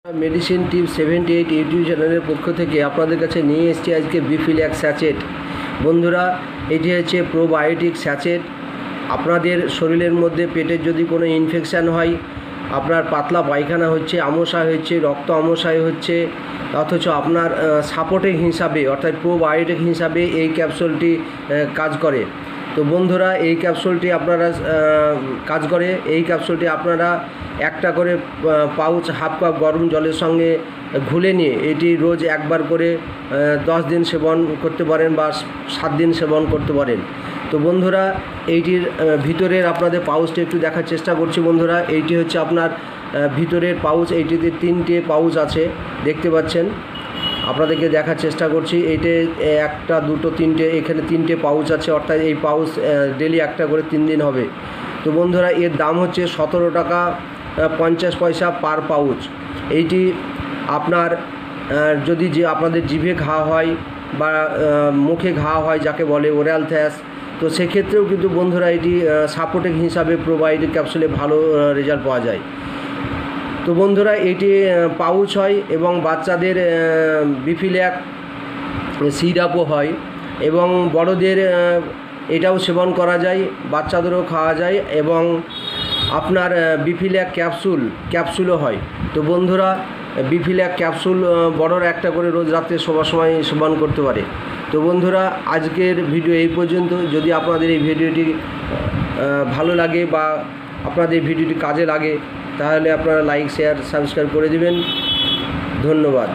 Medicine tip 78 YouTube চ্যানেলের পক্ষ থেকে আপনাদের কাছে নিয়ে এসেছি আজকে বিফিল্যাক্স স্যাচেট। বন্ধুরা, এটি হচ্ছে প্রোবায়োটিক স্যাচেট। আপনাদের শরীরের মধ্যে পেটের যদি কোনো ইনফেকশান হয়, আপনার পাতলা পায়খানা হচ্ছে, আমশায় হচ্ছে, রক্ত আমশায় হচ্ছে, অথচ আপনার সাপোর্টিং হিসাবে অর্থাৎ প্রোবায়োটিক হিসাবে এই ক্যাপসুলটি কাজ করে। তো বন্ধুরা, এই ক্যাপসুলটি আপনারা কাজ করে। এই ক্যাপসুলটি আপনারা একটা করে পাউচ হাফ কাপ গরম জলের সঙ্গে ঘুলে নিয়ে এটি রোজ একবার করে 10 দিন সেবন করতে পারেন বা 7 দিন সেবন করতে পারেন। তো বন্ধুরা, এইটির ভিতরের আপনাদের পাউচটি একটু দেখার চেষ্টা করছি। বন্ধুরা, এইটি হচ্ছে আপনার ভিতরের পাউচ। এইটিতে 3টে পাউচ আছে, দেখতে পাচ্ছেন। আপনাদেরকে দেখার চেষ্টা করছি। এইটে 1, 2, 3টে, এখানে 3টে পাউচ আছে, অর্থাৎ এই পাউচ ডেলি একটা করে 3 দিন হবে। তো বন্ধুরা, এর দাম হচ্ছে 17 টাকা 50 পয়সা পার পাউচ। এইটি আপনার যদি আপনাদের জিভে ঘা হয় বা মুখে ঘা হয়, যাকে বলে ওরাল থ্যাস, তো সেক্ষেত্রেও কিন্তু বন্ধুরা এটি সাপোর্টিং হিসাবে প্রোবায়োটিক ক্যাপসুলে ভালো রেজাল্ট পাওয়া যায়। তো বন্ধুরা, এটি পাউচ হয় এবং বাচ্চাদের বিফিল্যাক সিরাপও হয় এবং বড়দের এটাও সেবন করা যায়, বাচ্চাদেরও খাওয়া যায় এবং আপনার বিফিল্যাক ক্যাপসুলও হয়। তো বন্ধুরা, বিফিল্যাক ক্যাপসুল বড়রা একটা করে রোজ রাত্রে শোবার সময় সেবন করতে পারে। তো বন্ধুরা, আজকের ভিডিও এই পর্যন্ত। যদি আপনাদের এই ভিডিওটি ভালো লাগে বা আপনাদের ভিডিওটি কাজে লাগে, তাহলে আপনারা লাইক, শেয়ার, সাবস্ক্রাইব করে দিবেন। ধন্যবাদ।